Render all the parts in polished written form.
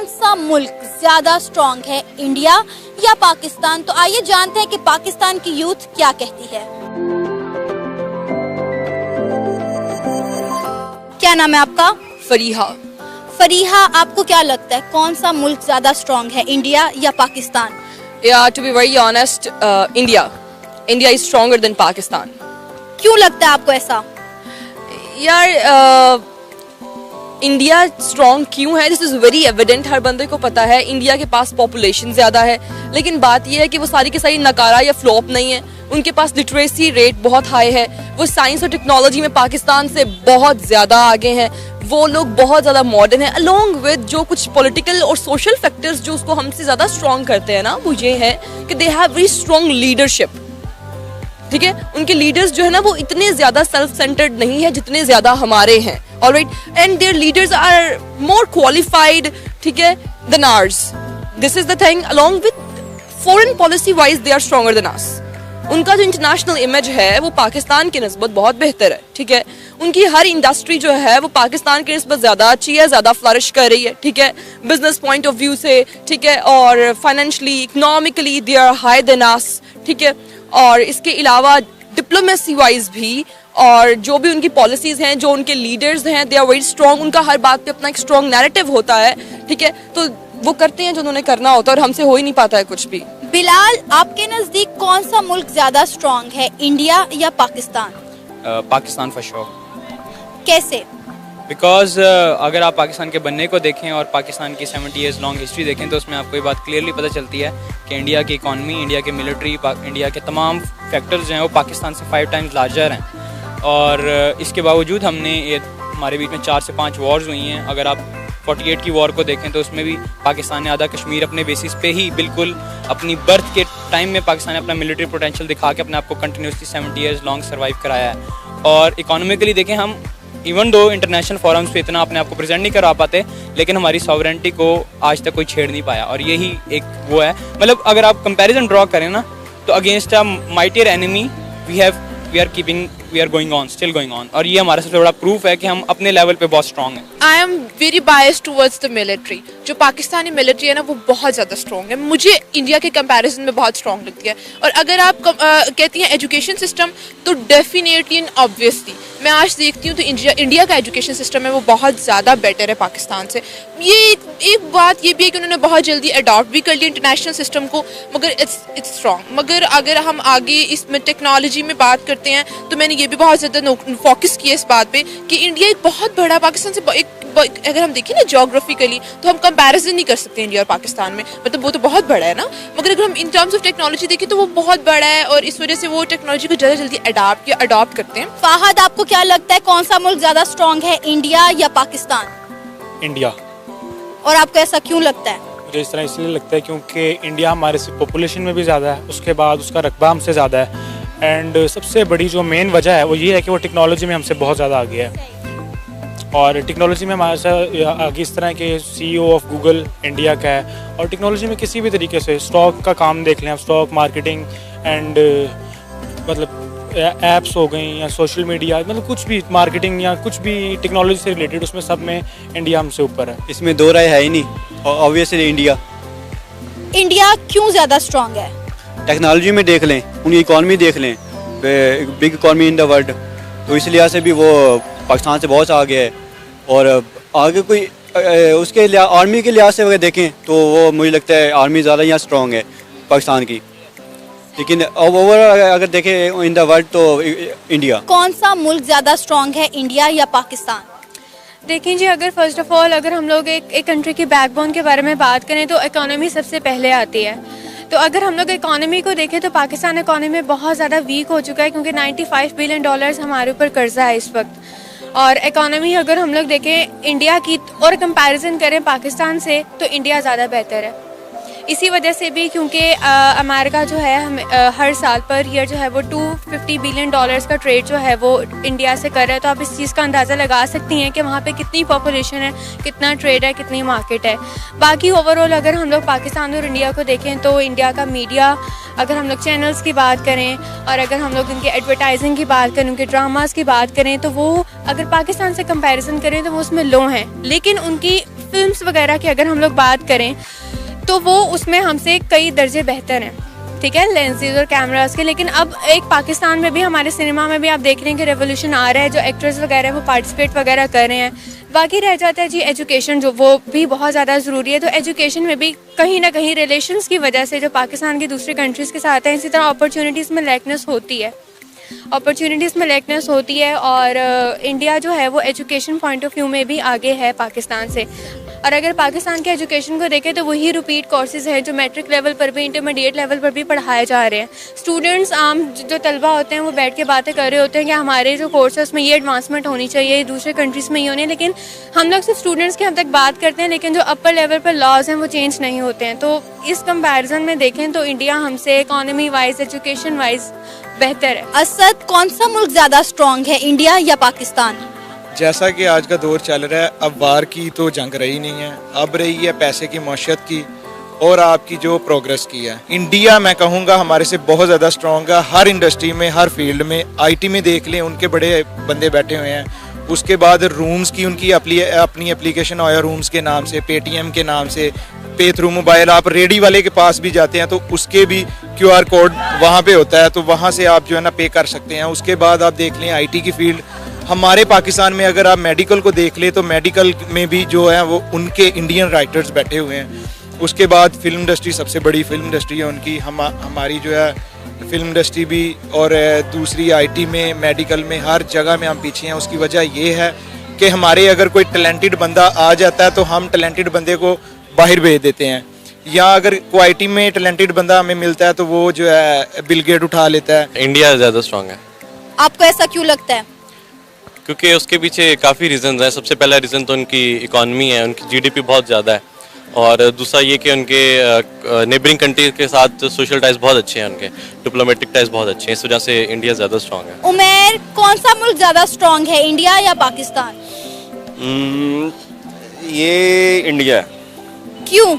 कौन सा मुल्क ज्यादा स्ट्रॉन्ग है, इंडिया या पाकिस्तान? तो आइए जानते हैं कि पाकिस्तान की यूथ क्या कहती है। क्या नाम है आपका? फरीहा। फरीहा, आपको क्या लगता है कौन सा मुल्क ज्यादा स्ट्रॉन्ग है, इंडिया या Pakistan? Yeah, to be very honest, India. India is stronger than Pakistan. क्यों लगता है आपको ऐसा? यार इंडिया स्ट्रॉन्ग क्यों है, दिस इज वेरी एविडेंट, हर बंदे को पता है। इंडिया के पास पॉपुलेशन ज्यादा है, लेकिन बात यह है कि वो सारी की सारी नकारा या फ्लॉप नहीं है। उनके पास लिटरेसी रेट बहुत हाई है, वो साइंस और टेक्नोलॉजी में पाकिस्तान से बहुत ज्यादा आगे हैं, वो लोग बहुत ज्यादा मॉडर्न है। अलोंग विद जो कुछ पॉलिटिकल और सोशल फैक्टर्स जो उसको हमसे ज्यादा स्ट्रॉन्ग करते हैं ना, वो ये है कि they have very strong leadership. ठीक है, उनके लीडर्स जो है ना वो इतने ज्यादा सेल्फ सेंटर्ड नहीं है जितने ज्यादा हमारे हैं, alright, and their leaders are more qualified, ठीक है, than ours. This is the thing, along with foreign policy wise they are stronger than us. उनका जो इंटरनेशनल इमेज है वो पाकिस्तान की निस्बत बहुत बेहतर है, ठीक है। उनकी हर इंडस्ट्री जो है वो पाकिस्तान की निस्बत ज्यादा अच्छी है, ज्यादा फ्लरिश कर रही है, ठीक है, बिजनेस पॉइंट ऑफ व्यू से, ठीक है, और financially, economically they are high than us, ठीक है। और इसके अलावा डिप्लोमेसी वाइज भी, और जो भी उनकी पॉलिसीज हैं, जो उनके लीडर्स हैं, दे आर वेरी स्ट्रॉन्ग। उनका हर बात पे अपना एक स्ट्रॉन्ग नैरेटिव होता है, ठीक है, तो वो करते हैं जो उन्होंने करना होता है, और हमसे हो ही नहीं पाता है कुछ भी। बिलाल, आपके नजदीक कौन सा मुल्क ज्यादा स्ट्रॉन्ग है, इंडिया या पाकिस्तान? Pakistan for sure. कैसे? बिकॉज अगर आप पाकिस्तान के बनने को देखें और पाकिस्तान की 70 ईयर्स लॉन्ग हिस्ट्री देखें तो उसमें आपको ये बात क्लियरली पता चलती है कि इंडिया की इकॉनमी, इंडिया के मिलिट्री, इंडिया के तमाम फैक्टर्स जो हैं वो पाकिस्तान से 5 टाइम्स लार्जर हैं। और इसके बावजूद हमारे बीच में 4 से 5 वॉर्स हुई हैं। अगर आप 48 की वॉर को देखें तो उसमें भी पाकिस्तान ने आधा कश्मीर अपने बेसिस पे ही बिल्कुल अपनी बर्थ के टाइम में पाकिस्तान ने अपना मिलिट्री पोटेंशियल दिखा के अपने आप को कंटिन्यूसली 70 ईयर्स लॉन्ग सर्वाइव कराया है। और इकोनॉमिकली देखें, हम इवन दो इंटरनेशनल फोरम्स पे इतना अपने आप को प्रेजेंट नहीं करवा पाते, लेकिन हमारी सॉवरेंटी को आज तक कोई छेड़ नहीं पाया। और यही एक वो है, मतलब अगर आप कंपैरिजन ड्रॉ करें ना तो against a mightier enemy we are going on, still going on. और ये हमारा सबसे बड़ा प्रूफ है कि हम अपने लेवल पे बहुत स्ट्रॉन्ग हैं। I am very biased towards the military. जो पाकिस्तानी मिलिट्री है ना वो बहुत ज़्यादा स्ट्रॉन्ग है, मुझे इंडिया के कंपैरिजन में बहुत स्ट्रॉन्ग लगती है। और अगर आप कहती हैं एजुकेशन सिस्टम, तो डेफिनेटली एंड ऑब्वियसली मैं आज देखती हूँ तो इंडिया का एजुकेशन सिस्टम है वो बहुत ज़्यादा बेटर है पाकिस्तान से। ये एक बात ये भी है कि उन्होंने बहुत जल्दी अडॉप्ट भी कर लिया इंटरनेशनल सिस्टम को, मगर इट्स स्ट्रॉन्ग। मगर अगर हम आगे इसमें टेक्नोलॉजी में बात करते हैं तो मैंने ये भी बहुत ज़्यादा फोकस किया इस बात पे कि इंडिया एक बहुत बड़ा पाकिस्तान से अगर हम देखें ना जोग्राफिकली तो हम कंपैरिजन नहीं कर सकते इंडिया और पाकिस्तान में, मतलब वो तो बहुत बड़ा है ना। मगर अगर हम इन टर्म्स ऑफ टेक्नोलॉजी देखें तो वो बहुत बड़ा है, और इस वजह से वो टेक्नोलॉजी को ज़्यादा जल्दी अडॉप्ट करते हैं। फाहद, आपको क्या लगता है कौन सा मुल्क ज्यादा स्ट्रॉन्ग है, इंडिया या पाकिस्तान? इंडिया। और आपको ऐसा क्यों लगता है? मुझे इस तरह इसलिए लगता है क्योंकि इंडिया हमारे से पॉपुलेशन में भी ज़्यादा है, उसके बाद उसका रकबा हमसे ज़्यादा है, एंड सबसे बड़ी जो मेन वजह है वो ये है कि वो टेक्नोलॉजी में हमसे बहुत ज़्यादा आगे है। और टेक्नोलॉजी में हमारे से आगे इस तरह के CEO ऑफ गूगल इंडिया का है। और टेक्नोलॉजी में किसी भी तरीके से स्टॉक का काम देख लें, स्टॉक मार्केटिंग एंड मतलब ऐप्स हो गई या सोशल मीडिया, मतलब कुछ भी मार्केटिंग या कुछ भी टेक्नोलॉजी से रिलेटेड, उसमें सब में इंडिया हमसे ऊपर है। इसमें दो राय है ही नहीं, ऑब्वियसली इंडिया। इंडिया क्यों ज्यादा स्ट्रॉन्ग है? टेक्नोलॉजी में देख लें, उनकी इकॉनमी देख लें, big economy in the world, तो इस लिहाज से भी वो पाकिस्तान से बहुत आगे है। और आगे कोई उसके आर्मी के लिहाज से अगर देखें तो वो मुझे लगता है आर्मी ज़्यादा यहाँ स्ट्रॉन्ग है पाकिस्तान की, लेकिन ओवरऑल अगर देखें इन द वर्ल्ड तो इंडिया। कौन सा मुल्क ज्यादा स्ट्रॉन्ग है, इंडिया या पाकिस्तान? देखिए जी, अगर फर्स्ट ऑफ ऑल अगर हम लोग एक कंट्री की बैकबोन के बारे में बात करें तो इकोनॉमी सबसे पहले आती है। तो अगर हम लोग इकोनॉमी को देखें तो पाकिस्तान इकोनॉमी बहुत ज़्यादा वीक हो चुका है, क्योंकि $95 बिलियन हमारे ऊपर कर्जा है इस वक्त। और इकोनॉमी अगर हम लोग देखें इंडिया की और कंपैरिजन करें पाकिस्तान से तो इंडिया ज़्यादा बेहतर है। इसी वजह से भी क्योंकि अमेरिका जो है हम हर साल पर ईयर जो है वो $250 बिलियन का ट्रेड जो है वो इंडिया से कर रहा है। तो आप इस चीज़ का अंदाज़ा लगा सकती हैं कि वहाँ पे कितनी पॉपुलेशन है, कितना ट्रेड है, कितनी मार्केट है। बाकी ओवरऑल अगर हम लोग पाकिस्तान और इंडिया को देखें तो इंडिया का मीडिया, अगर हम लोग चैनल्स की बात करें और अगर हम लोग उनके एडवर्टाइजिंग की बात करें, उनके ड्रामास की बात करें, तो वो अगर पाकिस्तान से कंपैरिजन करें तो वो उसमें लो हैं, लेकिन उनकी फिल्म्स वगैरह की अगर हम लोग बात करें तो वो उसमें हमसे कई दर्जे बेहतर हैं, ठीक है, लेंसेज और कैमरास के। लेकिन अब एक पाकिस्तान में भी, हमारे सिनेमा में भी आप देख रहे हैं कि रेवोल्यूशन आ रहा है, जो एक्टर्स वगैरह हैं वो पार्टिसिपेट वगैरह कर रहे हैं। बाकी रह जाता है जी एजुकेशन, जो वो भी बहुत ज़्यादा ज़रूरी है। तो एजुकेशन में भी कहीं ना कहीं रिलेशंस की वजह से जो पाकिस्तान की दूसरी कंट्रीज़ के साथ है, इसी तरह अपॉर्चुनिटीज़ में लैकनेस होती है, और इंडिया जो है वो एजुकेशन पॉइंट ऑफ व्यू में भी आगे है पाकिस्तान से। और अगर पाकिस्तान के एजुकेशन को देखें तो वही रिपीट कोर्सेज हैं जो मैट्रिक लेवल पर भी, इंटरमीडिएट लेवल पर भी पढ़ाए जा रहे हैं। स्टूडेंट्स, आम जो तलबा होते हैं वो बैठ के बातें कर रहे होते हैं कि हमारे जो कोर्स है उसमें ये एडवांसमेंट होनी चाहिए, दूसरे कंट्रीज़ में ये होनी है। लेकिन हम लोग सिर्फ स्टूडेंट्स की हम तक बात करते हैं, लेकिन जो अपर लेवल पर लॉज हैं वो चेंज नहीं होते हैं। तो इस कंपैरिजन में देखें तो इंडिया हमसे इकोनॉमी वाइज, एजुकेशन वाइज बेहतर है। असद, कौन सा मुल्क ज्यादा स्ट्रॉन्ग है, इंडिया या पाकिस्तान? जैसा कि आज का दौर चल रहा है, अब वार की तो जंग रही नहीं है, अब रही है पैसे की मौशियत की और आपकी जो प्रोग्रेस की है। इंडिया मैं कहूँगा हमारे से बहुत ज़्यादा स्ट्रॉन्ग है, हर इंडस्ट्री में, हर फील्ड में। आईटी में देख लें, उनके बड़े बंदे बैठे हुए हैं। उसके बाद रूम्स की उनकी अपनी एप्लीकेशन आया रूम्स के नाम से, पेटीएम के नाम से, पे थ्रू मोबाइल। आप रेडी वाले के पास भी जाते हैं तो उसके भी QR कोड वहाँ पे होता है, तो वहाँ से आप जो है ना पे कर सकते हैं। उसके बाद आप देख लें आईटी की फील्ड, हमारे पाकिस्तान में अगर आप मेडिकल को देख ले तो मेडिकल में भी जो है वो उनके इंडियन राइटर्स बैठे हुए हैं। उसके बाद फिल्म इंडस्ट्री, सबसे बड़ी फिल्म इंडस्ट्री है उनकी, हमारी जो है फिल्म इंडस्ट्री भी, और दूसरी आईटी में, मेडिकल में, हर जगह में हम पीछे हैं। उसकी वजह ये है कि हमारे अगर कोई टैलेंटेड बंदा आ जाता है तो हम टैलेंटेड बंदे को बाहर भेज देते हैं, या अगर कोई आईटी में टैलेंटेड बंदा हमें मिलता है तो वो जो है बिल गेट उठा लेता है। इंडिया ज़्यादा स्ट्रॉन्ग है। आपको ऐसा क्यों लगता है? क्योंकि उसके पीछे काफ़ी रीजंस हैं। सबसे पहला रीज़न तो उनकी इकॉनमी है, उनकी जीडीपी बहुत ज़्यादा है, और दूसरा ये कि उनके नेबरिंग कंट्री के साथ सोशल टाइज बहुत अच्छे हैं, उनके डिप्लोमेटिक टाइज बहुत अच्छे हैं। इस वजह से इंडिया ज़्यादा स्ट्रॉन्ग है। उमेर, कौन सा मुल्क ज्यादा स्ट्रॉन्ग है, इंडिया या पाकिस्तान? ये इंडिया है। क्यों?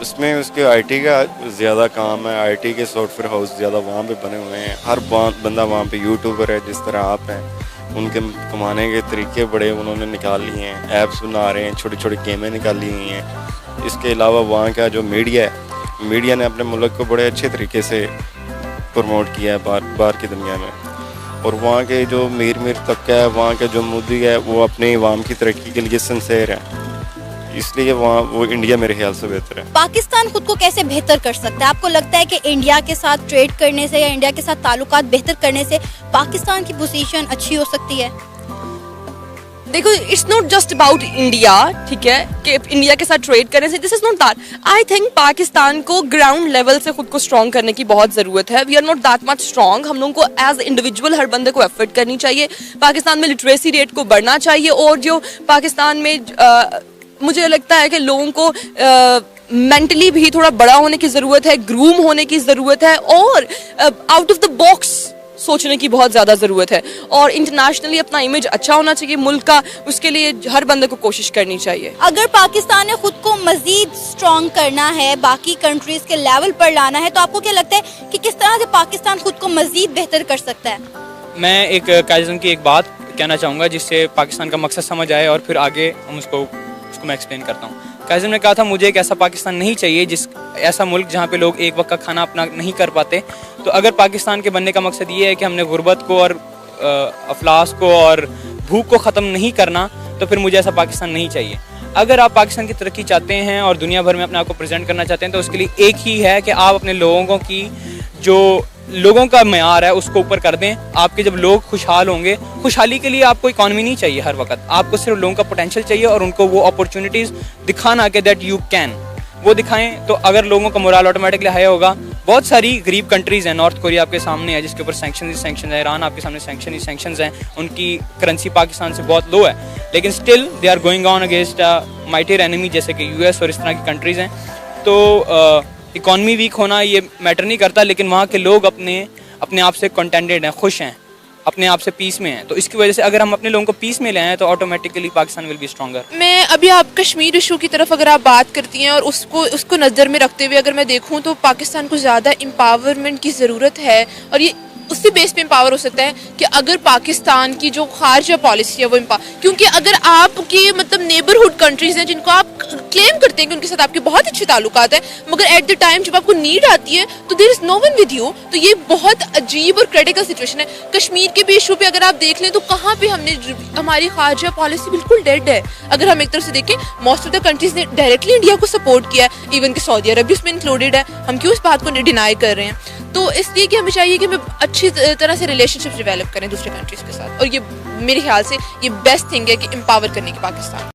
उसमें उसके आईटी का ज़्यादा काम है, आईटी के सॉफ्टवेयर हाउस ज़्यादा वहाँ पे बने हुए हैं। हर बंदा वहाँ पे यूट्यूबर है, जिस तरह आप हैं। उनके कमाने के तरीके बड़े उन्होंने निकाल लिए हैं, ऐप्स बना रहे हैं, छोटी छोटी गेमें निकाली हुई हैं। इसके अलावा वहाँ का जो मीडिया है, मीडिया ने अपने मुल्क को बड़े अच्छे तरीके से प्रमोट किया है बाहर की दुनिया में। और वहाँ के जो मीर तबका है, वहाँ का जो मोदी है, वो अपने अवाम की तरक्की के लिए सिंसेयर है, इसलिए वहाँ वो इंडिया मेरे ख्याल से बेहतर है। पाकिस्तान खुद को कैसे बेहतर कर सकता है? आपको लगता है कि इंडिया के साथ ट्रेड करने से या इंडिया के साथ ताल्लुकात बेहतर करने से पाकिस्तान की पोजीशन अच्छी हो सकती है? देखो, it's not just about India, ठीक है, कि इंडिया के साथ ट्रेड करने से, this is not that. I think Pakistan को ग्राउंड लेवल से खुद को स्ट्रॉन्ग करने की बहुत जरूरत है। We are not that much strong. हम लोगों को एज इंडिविजुअल हर बंदे को एफर्ट करनी चाहिए। पाकिस्तान में लिटरेसी रेट को बढ़ना चाहिए, और जो पाकिस्तान में मुझे लगता है कि लोगों को मेंटली भी थोड़ा बड़ा होने की ज़रूरत है, ग्रूम होने की ज़रूरत है, और आउट ऑफ द बॉक्स सोचने की बहुत ज़्यादा ज़रूरत है। और इंटरनेशनली अपना इमेज अच्छा होना चाहिए मुल्क का, उसके लिए हर बंदे को कोशिश करनी चाहिए। अगर पाकिस्तान ने खुद को मजीद स्ट्रॉन्ग करना है, बाकी कंट्रीज के लेवल पर लाना है, तो आपको क्या लगता है कि किस तरह से पाकिस्तान खुद को मजीद बेहतर कर सकता है? मैं एक कायज़म की एक बात कहना चाहूँगा जिससे पाकिस्तान का मकसद समझ आए, और फिर आगे हम उसको मैं एक्सप्लेन करता हूँ। काज़िम ने कहा था, मुझे एक ऐसा पाकिस्तान नहीं चाहिए, ऐसा मुल्क जहाँ पे लोग एक वक्त का खाना अपना नहीं कर पाते। तो अगर पाकिस्तान के बनने का मकसद ये है कि हमने गुर्बत को और अफलास को और भूख को ख़त्म नहीं करना, तो फिर मुझे ऐसा पाकिस्तान नहीं चाहिए। अगर आप पाकिस्तान की तरक्की चाहते हैं और दुनिया भर में अपने आप को प्रेजेंट करना चाहते हैं, तो उसके लिए एक ही है कि आप अपने लोगों का मयार है उसको ऊपर कर दें। आपके जब लोग खुशहाल होंगे, खुशहाली के लिए आपको इकॉनमी नहीं चाहिए हर वक्त, आपको सिर्फ लोगों का पोटेंशियल चाहिए, और उनको वो अपॉर्चुनिटीज़ दिखाना कि दैट यू कैन, वो दिखाएं। तो अगर लोगों का मोरल ऑटोमेटिकली हाई होगा। बहुत सारी गरीब कंट्रीज़ हैं, नॉर्थ कोरिया आपके सामने है जिसके ऊपर सैंक्शन है, ईरान आपके सामने सैंक्शन हैं, उनकी करेंसी पाकिस्तान से बहुत लो है, लेकिन still they are going on against mightier enemy जैसे कि US और इस तरह की कंट्रीज़ हैं। तो इकॉनमी वीक होना ये मैटर नहीं करता, लेकिन वहाँ के लोग अपने आप से कंटेंटेड हैं, खुश हैं, अपने आप से पीस में हैं। तो इसकी वजह से अगर हम अपने लोगों को पीस में ले आए तो automatically Pakistan will be stronger. मैं अभी आप कश्मीर इशू की तरफ अगर आप बात करती हैं और उसको नज़र में रखते हुए अगर मैं देखूं तो पाकिस्तान को ज़्यादा एम्पावरमेंट की ज़रूरत है, और ये उसी बेस पे एम्पावर हो सकता है कि अगर पाकिस्तान की जो खारजा पॉलिसी है वो क्योंकि अगर आपकी मतलब नेबरहुड कंट्रीज हैं जिनको आप क्लेम करते हैं कि उनके साथ आपके बहुत अच्छे ताल्लुकात हैं, मगर एट द टाइम जब आपको नीड आती है तो there is no one with you, तो ये बहुत अजीब और क्रिटिकल सिचुएशन है। कश्मीर के भी इशू पे अगर आप देख लें तो कहाँ पे हमारी खारजा पॉलिसी बिल्कुल डेड है। अगर हम एक तरफ से देखें, मोस्ट ऑफ द कंट्रीज ने डायरेक्टली इंडिया को सपोर्ट किया है, इवन कि सऊदी अरब भी उसमें इंक्लूडेड है। हम क्यों इस बात को डिनाई कर रहे हैं? तो इसलिए कि हमें चाहिए कि हमें अच्छी तरह से रिलेशनशिप डेवलप करें दूसरे कंट्रीज के साथ, और ये मेरे ख्याल से ये बेस्ट थिंग है कि एम्पावर करने की पाकिस्तान।